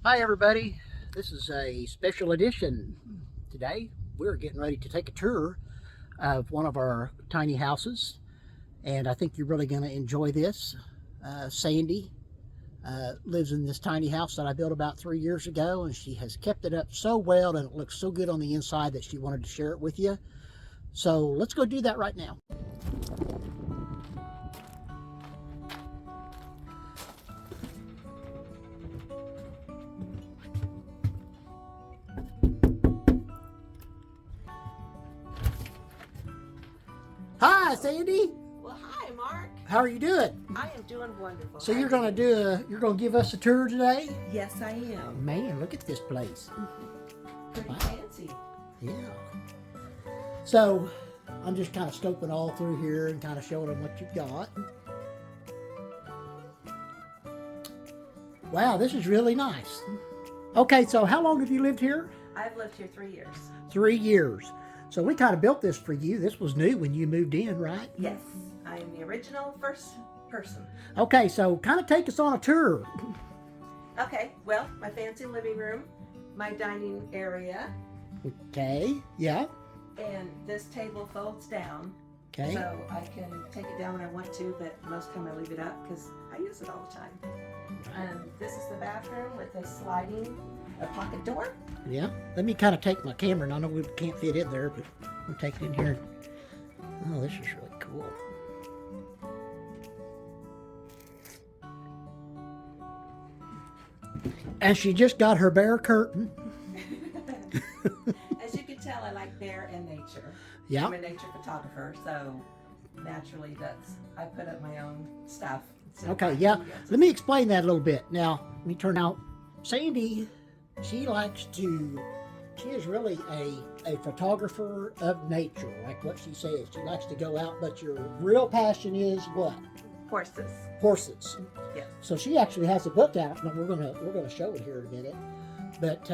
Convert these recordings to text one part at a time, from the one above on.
Hi everybody, this is a special edition. Today we're getting ready to take a tour of one of our tiny houses, and I think you're really going to enjoy this. Sandy lives in this tiny house that I built about 3 years ago, and she has kept it up so well and it looks so good on the inside that she wanted to share it with you. So let's go do that right now. Hi Sandy, Well, hi, Mark. how are you doing? I am doing wonderful. So How you're are going to you? you're going to give us a tour today? Yes, I am. Man, look at this place. Pretty Wow. fancy. Yeah. So I'm just kind of scoping all through here and kind of showing them what you've got. Wow, this is really nice. Okay, so how long have you lived here? I've lived here 3 years. 3 years. So we kind of built this for you. This was new when you moved in, right? Yes, I am the original first person. Okay, so kind of take us on a tour. Okay, well, my fancy living room, my dining area, Okay, yeah, and this table folds down. okay. So I can take it down when I want to, but most time I leave it up because I use it all the time. This is the bathroom with a pocket door. Yeah, let me kind of take my camera, and I know we can't fit in there, but we'll take it in here. Oh, this is really cool. And she just got her bare curtain. As you can tell, I like bear and nature. Yeah. I'm a nature photographer, so naturally I put up my own stuff. Okay, yeah. Let me explain that a little bit. Now, let me turn out. Sandy, she is really a photographer of nature, like what she says. She likes to go out, but your real passion is what? Horses. Horses. Yes. So she actually has a book out, and we're gonna show it here in a minute. But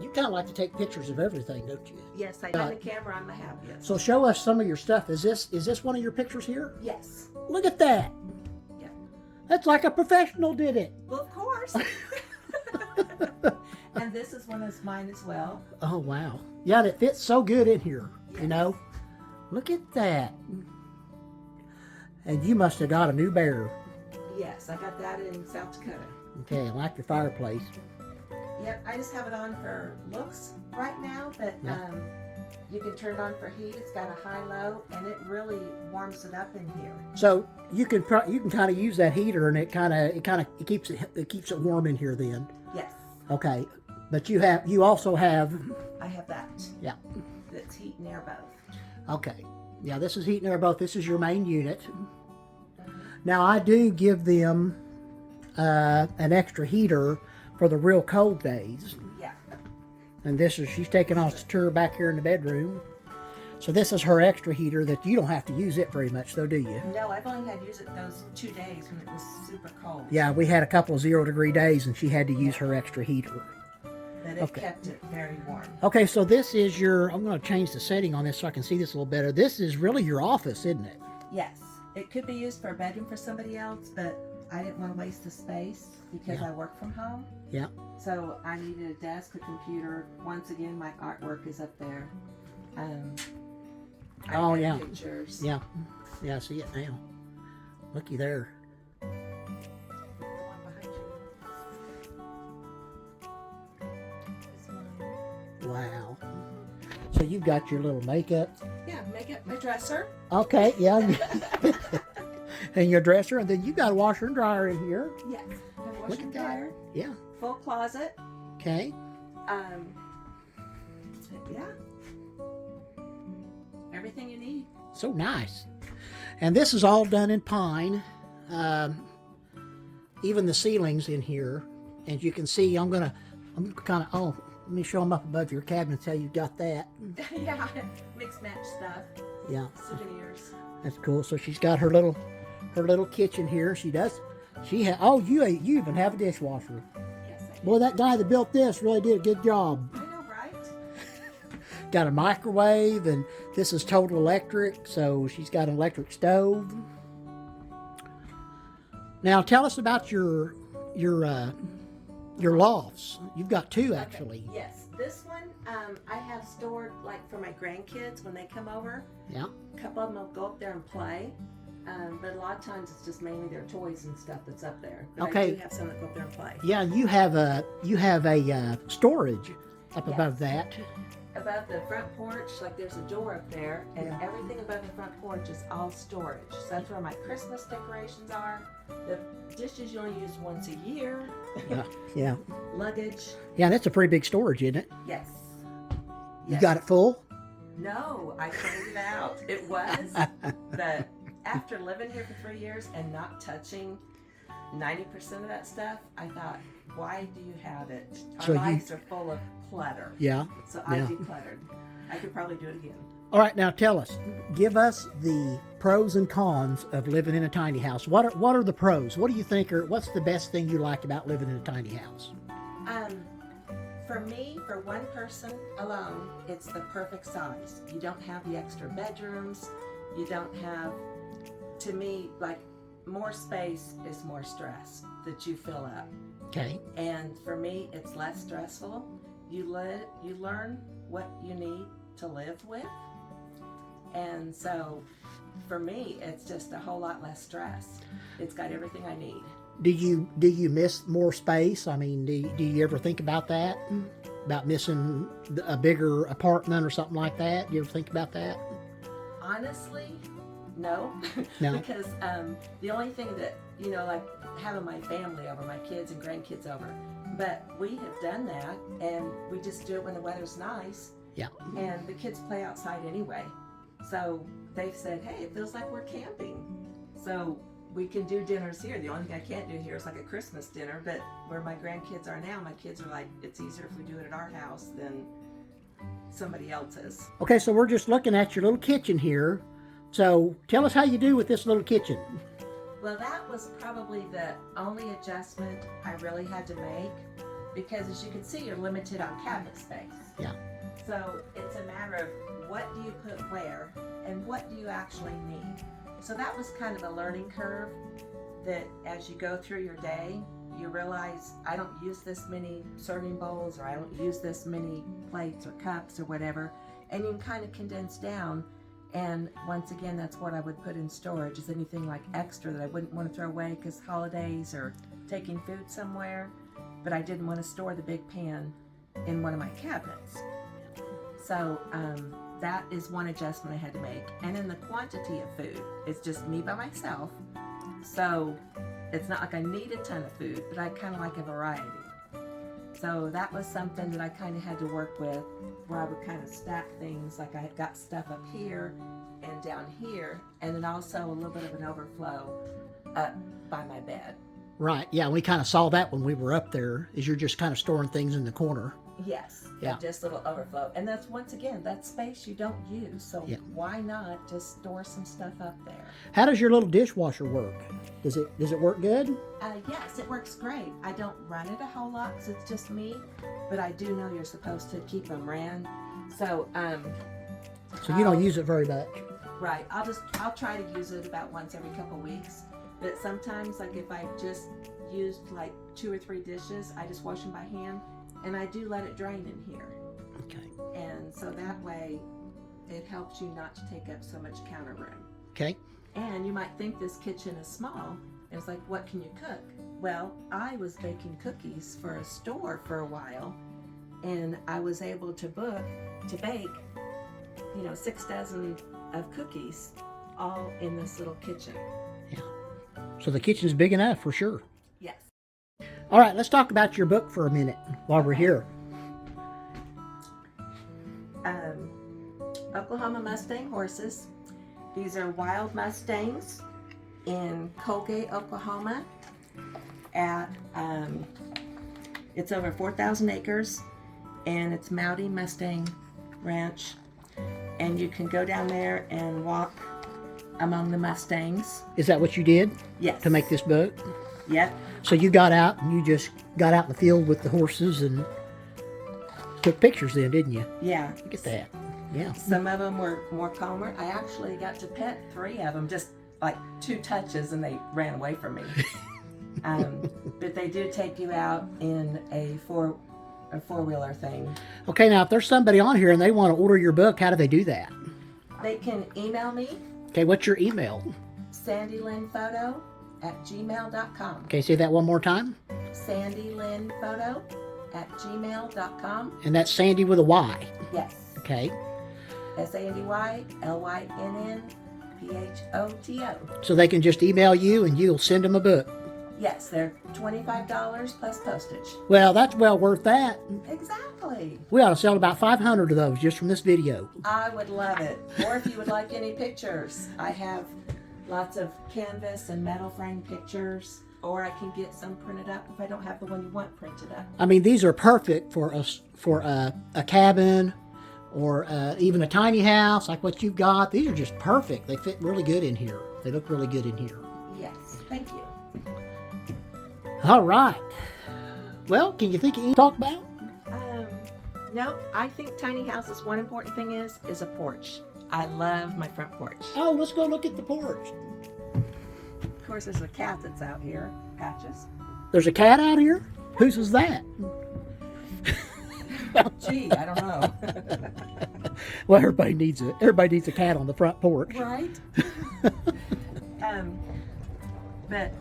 you kind of like to take pictures of everything, don't you? Yes, I find the camera I'm the happiest. So show us some of your stuff. Is this one of your pictures here? Yes. Look at that. Yeah. That's like a professional did it. Well, of course. And this is one of mine as well. Oh wow. Yeah, it fits so good in here. Yes. You know. Look at that. And you must have got a new bear. Yes, I got that in South Dakota. Okay, I like your fireplace. Yep, I just have it on for looks right now, but Yeah. you can turn it on for heat. It's got a high-low, and it really warms it up in here. So you can kind of use that heater, and it keeps it warm in here. Then Yes, okay, but you also have I have that. yeah. That's heat and air both. Okay, yeah. This is heat and air both. This is your main unit. Now I do give them an extra heater for the real cold days. Yeah. And she's taking us a tour back here in the bedroom. So this is her extra heater that you don't have to use it very much though, do you? No, I've only had to use it those 2 days when it was super cold. Yeah, we had a couple of 0-degree days and she had to use her extra heater. But it Okay. kept it very warm. Okay, so this is I'm going to change the setting on this so I can see this a little better. This is really your office, isn't it? Yes. It could be used for a bedroom for somebody else, but I didn't want to waste the space because Yeah. I work from home. Yeah. So I needed a desk, a computer. Once again, my artwork is up there. I Oh, have yeah. Pictures. Yeah. Yeah, I see it now. Looky there. The one behind you is mine. Wow. So you've got your little makeup. Yeah, makeup, my dresser. Okay, yeah. And your dresser, and then you got a washer and dryer in here. Yes. My Look washer at and that. dryer. Yeah. Full closet. Okay. Yeah. Everything you need. So nice. And this is all done in pine. Even the ceilings in here. As you can see, I'm kind of, let me show them up above your cabinet how you got that. Yeah. Mixed match stuff. Yeah, Souvenirs. that's cool. So she's got her little kitchen here. She does. You even have a dishwasher. Yes, I do. Boy, that guy that built this really did a good job. I know, right? Got a microwave, and this is total electric, so she's got an electric stove. Now tell us about your your lofts. You've got two actually. Okay, yes, this one I have stored like for my grandkids when they come over. Yeah. A couple of them will go up there and play, but a lot of times it's just mainly their toys and stuff that's up there. But I Okay. do have some that go up there and play. Yeah, you have a storage up above that. Above the front porch, like there's a door up there, and Yeah. everything above the front porch is all storage. So that's where my Christmas decorations are. The dishes you only use once a year. Yeah. Luggage, Yeah, that's a pretty big storage, isn't it? yes. You got it full? No, I cleaned it out. It was, but after living here for 3 years and not touching 90% of that stuff, I thought, why do you have it? Our So you- lives are full of clutter. Yeah. So I Yeah. decluttered. I could probably do it again. All right, now tell us. Give us the pros and cons of living in a tiny house. What are the pros? What do you think what's the best thing you like about living in a tiny house? For me, for one person alone, it's the perfect size. You don't have the extra bedrooms. You don't have, to me, like more space is more stress that you fill up. Okay. And for me, it's less stressful. You learn what you need to live with. And so for me, it's just a whole lot less stress. It's got everything I need. Do you miss more space? I mean, do you ever think about that? About missing a bigger apartment or something like that? Do you ever think about that? Honestly, no. No. Because the only thing that, like having my family over, my kids and grandkids over, but we have done that and we just do it when the weather's nice. Yeah. And the kids play outside anyway. So they've said, hey, it feels like we're camping. So we can do dinners here. The only thing I can't do here is like a Christmas dinner, but where my grandkids are now, my kids are like, it's easier if we do it at our house than somebody else's. Okay, so we're just looking at your little kitchen here. So tell us how you do with this little kitchen. Well, that was probably the only adjustment I really had to make because as you can see, you're limited on cabinet space. Yeah. So it's a matter of what do you put where and what do you actually need. So that was kind of a learning curve that as you go through your day, you realize I don't use this many serving bowls or I don't use this many plates or cups or whatever. And you can kind of condense down. And once again, that's what I would put in storage is anything like extra that I wouldn't want to throw away because holidays or taking food somewhere. But I didn't want to store the big pan in one of my cabinets. So that is one adjustment I had to make. And then the quantity of food, it's just me by myself. So it's not like I need a ton of food, but I kind of like a variety. So that was something that I kind of had to work with where I would kind of stack things like I had got stuff up here and down here and then also a little bit of an overflow up by my bed. Right. Yeah, we kind of saw that when we were up there, is you're just kind of storing things in the corner. Yes. Yeah. Just a little overflow. And that's once again, that space you don't use. So Yeah. why not just store some stuff up there? How does your little dishwasher work? Does it work good? Yes, it works great. I don't run it a whole lot because it's just me, but I do know you're supposed to keep them ran. So, So you don't use it very much. right. I'll try to use it about once every couple weeks. But sometimes, like if I just used like 2 or 3 dishes, I just wash them by hand, and I do let it drain in here. Okay. And so that way, it helps you not to take up so much counter room. Okay. And you might think this kitchen is small. And it's like, what can you cook? Well, I was baking cookies for a store for a while, and I was able to bake, 6 dozen of cookies, all in this little kitchen. So the kitchen's big enough for sure. Yes. All right, let's talk about your book for a minute while we're here. Oklahoma Mustang horses. These are wild Mustangs in Colgate, Oklahoma. It's over 4,000 acres, and it's Mowdy Mustang Ranch. And you can go down there and walk among the Mustangs. Is that what you did Yes. to make this book? Yep. So you got out and you just got out in the field with the horses and took pictures then, didn't you? Yeah. Look at that. Yeah. Some of them were more calmer. I actually got to pet 3 of them, just like 2 touches, and they ran away from me. But they do take you out in a four-wheeler thing. Okay, now if there's somebody on here and they want to order your book, how do they do that? They can email me, Okay, what's your email? sandylynnphoto@gmail.com. Okay, say that one more time. sandylynnphoto@gmail.com. And that's Sandy with a Y. Yes. Okay, SandyLynnPhoto. so they can just email you and you'll send them a book. Yes, they're $25 plus postage. Well, that's well worth that. Exactly. We ought to sell about 500 of those just from this video. I would love it. Or if you would like any pictures, I have lots of canvas and metal frame pictures. Or I can get some printed up if I don't have the one you want printed up. I mean, these are perfect for a cabin or even a tiny house like what you've got. These are just perfect. They fit really good in here. They look really good in here. Yes, thank you. All right. Well, can you think of anything to talk about? No, I think tiny houses, one important thing is a porch. I love my front porch. Oh, let's go look at the porch. Of course, there's a cat that's out here, Patches. There's a cat out here? Whose is that? Gee, I don't know. Well, everybody needs a cat on the front porch. Right? But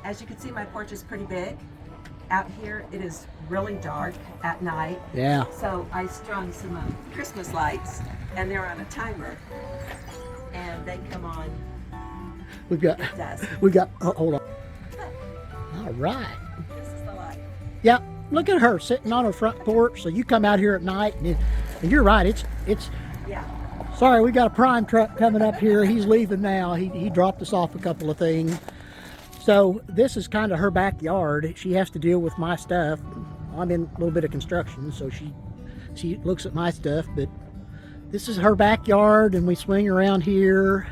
as you can see, my porch is pretty big. Out here, it is really dark at night. Yeah. So I strung some Christmas lights, and they're on a timer, and they come on We've got. at dusk. Hold on. All right. This is the light. Yeah. Look at her sitting on her front porch. So you come out here at night, and you're right. It's. Yeah. Sorry, we got a prime truck coming up here. He's leaving now. He dropped us off a couple of things. So this is kind of her backyard. She has to deal with my stuff. I'm in a little bit of construction, so she looks at my stuff. But this is her backyard, and we swing around here.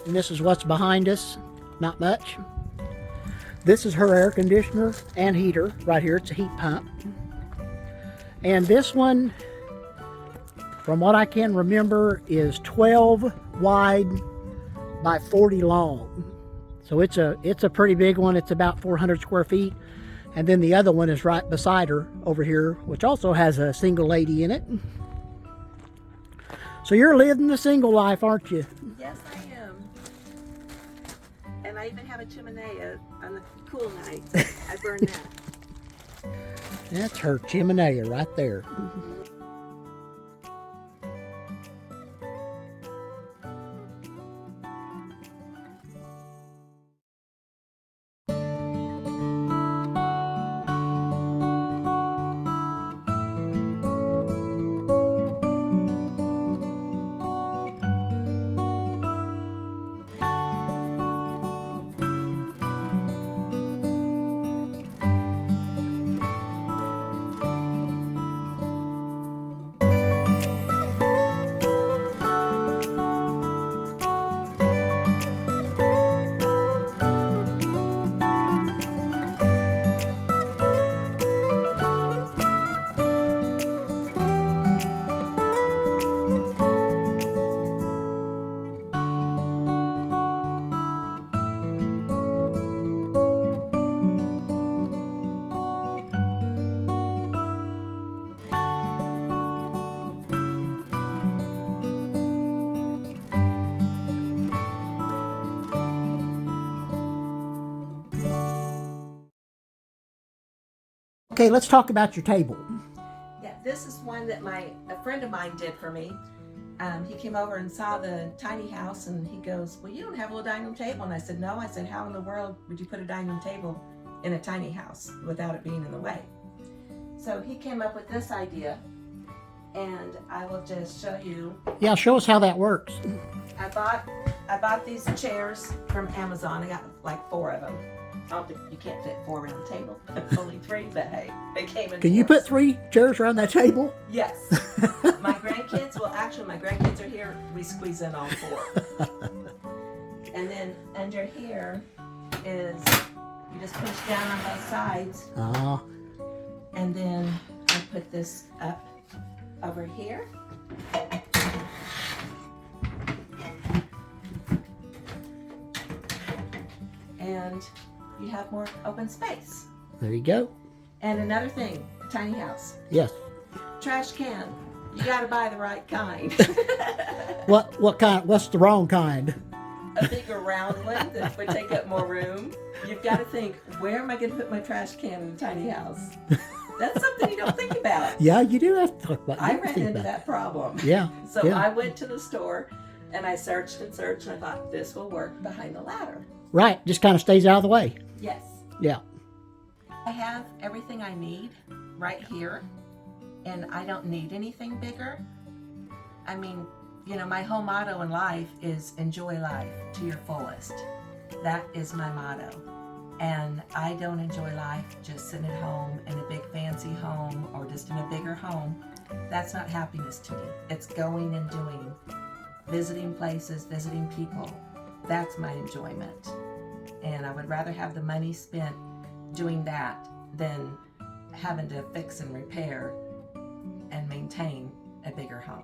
And this is what's behind us. Not much. This is her air conditioner and heater right here. It's a heat pump. And this one, from what I can remember, is 12 wide by 40 long. So it's a pretty big one. It's about 400 square feet. And then the other one is right beside her over here, which also has a single lady in it. So you're living the single life, aren't you? Yes, I am. And I even have a chimenea on the cool nights. I burn that. That's her chimenea right there. Okay, let's talk about your table. Yeah, this is one that a friend of mine did for me. He came over and saw the tiny house, and he goes, "Well, you don't have a little dining room table." And I said, "No." I said, "How in the world would you put a dining room table in a tiny house without it being in the way?" So he came up with this idea, and I will just show you. Yeah, show us how that works. I bought these chairs from Amazon. I got like 4 of them. You can't fit 4 around the table. Only 3, but hey, they came in. Can you put 3 chairs around that table? Yes. My grandkids, well, actually, my grandkids are here. We squeeze in all 4. And then under here is, you just push down on both sides. Ah. And then I put this up over here. and you have more open space. There you go. And another thing, tiny house, Yes. trash can. You got to buy the right kind. What kind? What's the wrong kind? A bigger round one that would take up more room. You've got to think, where am I going to put my trash can in a tiny house? That's something you don't think about. Yeah, you do have to talk about. I you ran think into about that problem. Yeah. So yeah. I went to the store and I searched and searched and I thought, this will work behind the ladder. Right. Just kind of stays out of the way. Yes. Yeah. I have everything I need right here, and I don't need anything bigger. I mean, you know, my whole motto in life is enjoy life to your fullest. That is my motto. And I don't enjoy life just sitting at home in a big fancy home or just in a bigger home. That's not happiness to me. It's going and doing, visiting places, visiting people. That's my enjoyment. And I would rather have the money spent doing that than having to fix and repair and maintain a bigger home.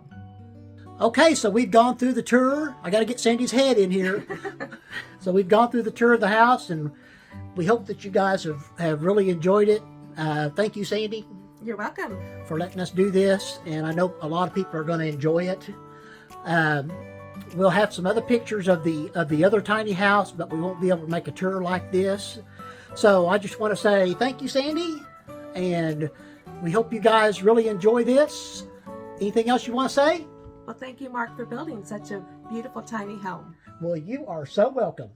Okay, so we've gone through the tour. I got to get Sandy's head in here. So we've gone through the tour of the house, and we hope that you guys have really enjoyed it. Thank you, Sandy, You're welcome. for letting us do this, and I know a lot of people are going to enjoy it. We'll have some other pictures of the other tiny house, but we won't be able to make a tour like this. So I just want to say thank you, Sandy, and we hope you guys really enjoy this. Anything else you want to say? Well, thank you, Mark, for building such a beautiful tiny home. Well, you are so welcome.